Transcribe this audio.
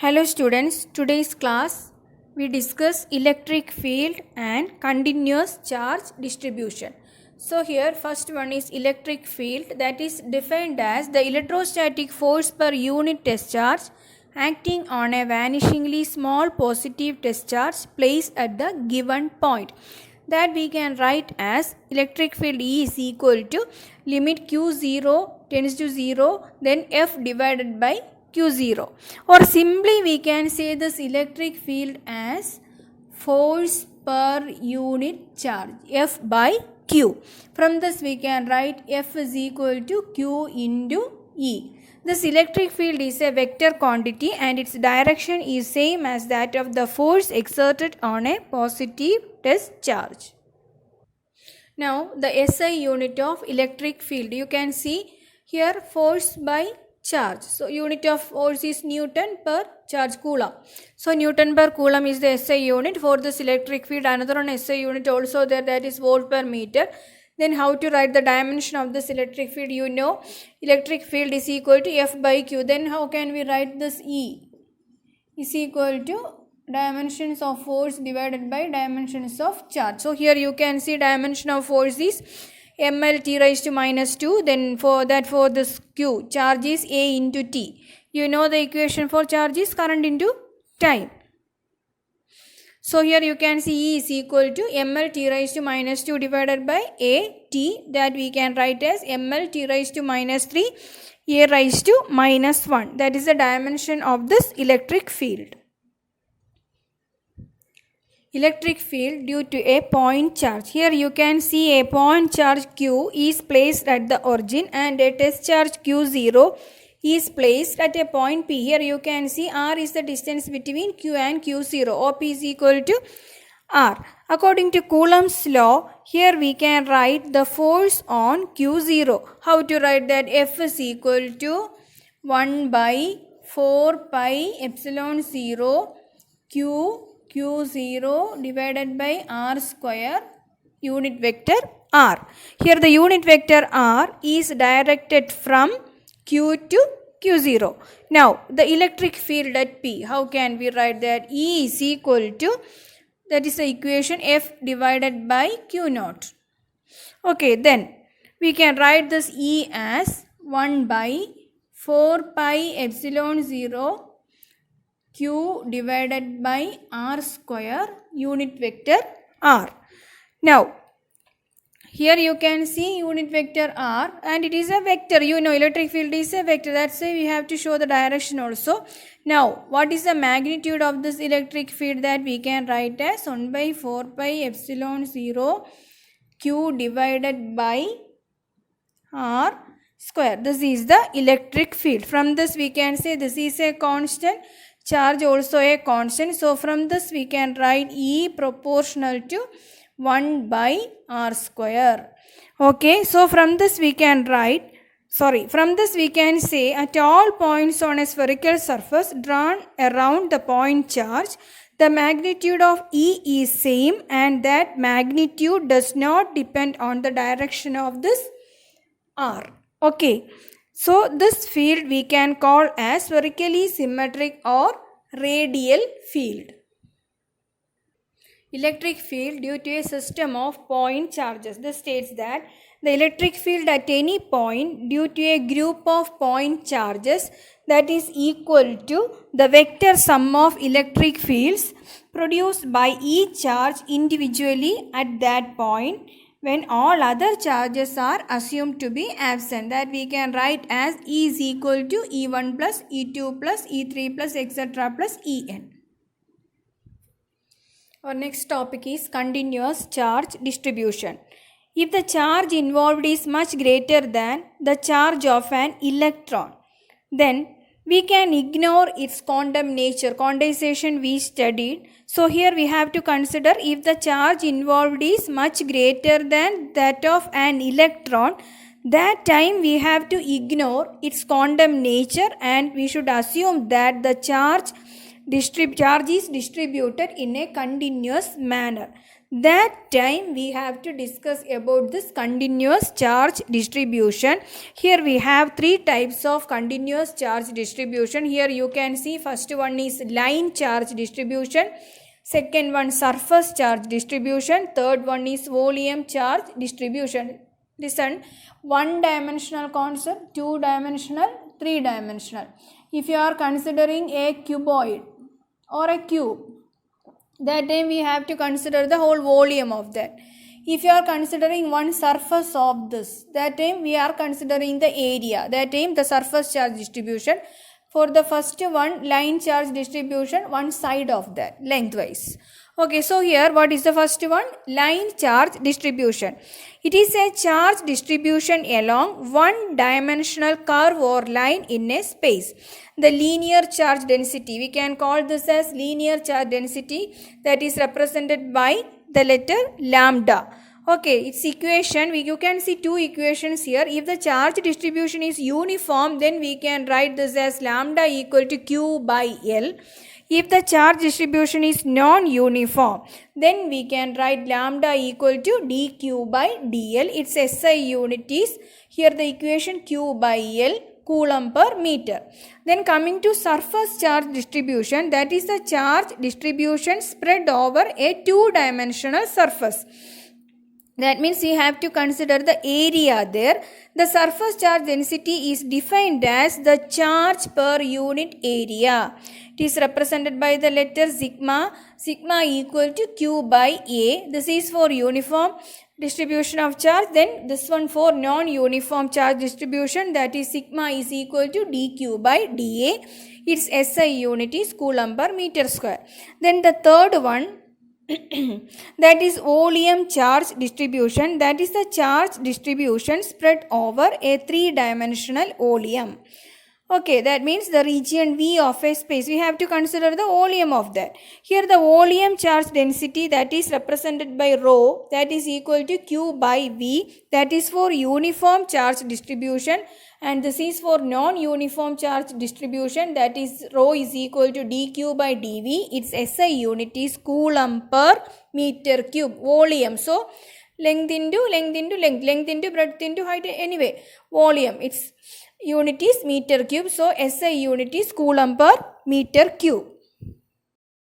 Hello students, today's class we discuss electric field and continuous charge distribution. So here first one is electric field, that is defined as the electrostatic force per unit test charge acting on a vanishingly small positive test charge placed at the given point. That we can write as electric field E is equal to limit Q0 tends to 0 then F divided by Q0, or simply we can say this electric field as force per unit charge F by Q. From this we can write F is equal to Q into E. This electric field is a vector quantity and its direction is same as that of the force exerted on a positive test charge. Now the SI unit of electric field, you can see here force by charge. So unit of force is Newton per charge coulomb. So Newton per coulomb is the SI unit for this electric field. Another one SI unit also there, that is volt per meter. Then how to write the dimension of this electric field? You know electric field is equal to F by Q. Then how can we write this? E is equal to dimensions of force divided by dimensions of charge. So here you can see dimension of force is ml t raised to minus 2. Then for this Q, charge is A into T. You know the equation for charge is current into time. So here you can see E is equal to ml t raised to minus 2 divided by A T, that we can write as ml t raised to minus 3 A raised to minus 1. That is the dimension of this electric field. Electric field due to a point charge. Here you can see a point charge Q is placed at the origin and a test charge Q0 is placed at a point P. Here you can see R is the distance between Q and Q0. OP is equal to R. According to Coulomb's law, here we can write the force on Q0. How to write that? F is equal to 1 by 4 pi epsilon 0 Q0 divided by R square unit vector R. Here the unit vector R is directed from Q to Q0. Now the electric field at P, how can we write that? E is equal to, that is the equation, F divided by Q naught. Okay, then we can write this E as 1 by 4 pi epsilon 0 Q divided by R square unit vector R. Now here you can see unit vector R and it is a vector. You know electric field is a vector. That's why we have to show the direction also. Now what is the magnitude of this electric field? That we can write as 1 by 4 pi epsilon 0 Q divided by R square. This is the electric field. From this we can say this is a constant, charge also a constant. So from this we can write E proportional to 1 by R square. Okay, so from this we can say at all points on a spherical surface drawn around the point charge, the magnitude of E is same and that magnitude does not depend on the direction of this R. Okay, so this field we can call as spherically symmetric or radial field. Electric field due to a system of point charges. This states that the electric field at any point due to a group of point charges that is equal to the vector sum of electric fields produced by each charge individually at that point when all other charges are assumed to be absent. That we can write as E is equal to E1 plus E2 plus E3 plus etc. plus En. Our next topic is continuous charge distribution. If the charge involved is much greater than the charge of an electron, then we can ignore its quantum nature. Quantization we studied. So here we have to consider if the charge involved is much greater than that of an electron, that time we have to ignore its quantum nature and we should assume that the charge is distributed in a continuous manner. That time we have to discuss about this continuous charge distribution. Here we have three types of continuous charge distribution. Here you can see first one is line charge distribution, second one surface charge distribution, third one is volume charge distribution. Listen, one dimensional concept, two dimensional, three dimensional. If you are considering a cuboid or a cube, that time we have to consider the whole volume of that. If you are considering one surface of this, that time we are considering the area, that time the surface charge distribution. For the first one, line charge distribution, one side of that lengthwise. Okay, so here what is the first one? Line charge distribution. It is a charge distribution along one dimensional curve or line in a space. The linear charge density, we can call this as linear charge density, that is represented by the letter lambda. Okay, its equation, you can see two equations here. If the charge distribution is uniform, then we can write this as lambda equal to Q by L. If the charge distribution is non-uniform, then we can write lambda equal to dQ by dL. Its SI unit is, here the equation Q by L, coulomb per meter. Then coming to surface charge distribution, that is the charge distribution spread over a two-dimensional surface. That means you have to consider the area there. The surface charge density is defined as the charge per unit area. It is represented by the letter sigma. Sigma equal to Q by A. This is for uniform distribution of charge. Then this one for non-uniform charge distribution, that is sigma is equal to dQ by dA. Its SI unit is coulomb per meter square. Then the third one, that is volume charge distribution, that is the charge distribution spread over a three-dimensional volume. Okay, that means the region V of a space, we have to consider the volume of that. Here the volume charge density, that is represented by rho, that is equal to Q by V, that is for uniform charge distribution, and this is for non-uniform charge distribution, that is rho is equal to dQ by dV. Its SI unit is coulomb per meter cube, volume. So length into length into length, length into breadth into height, anyway volume, its unit is meter cube. So SI unit is coulomb per meter cube.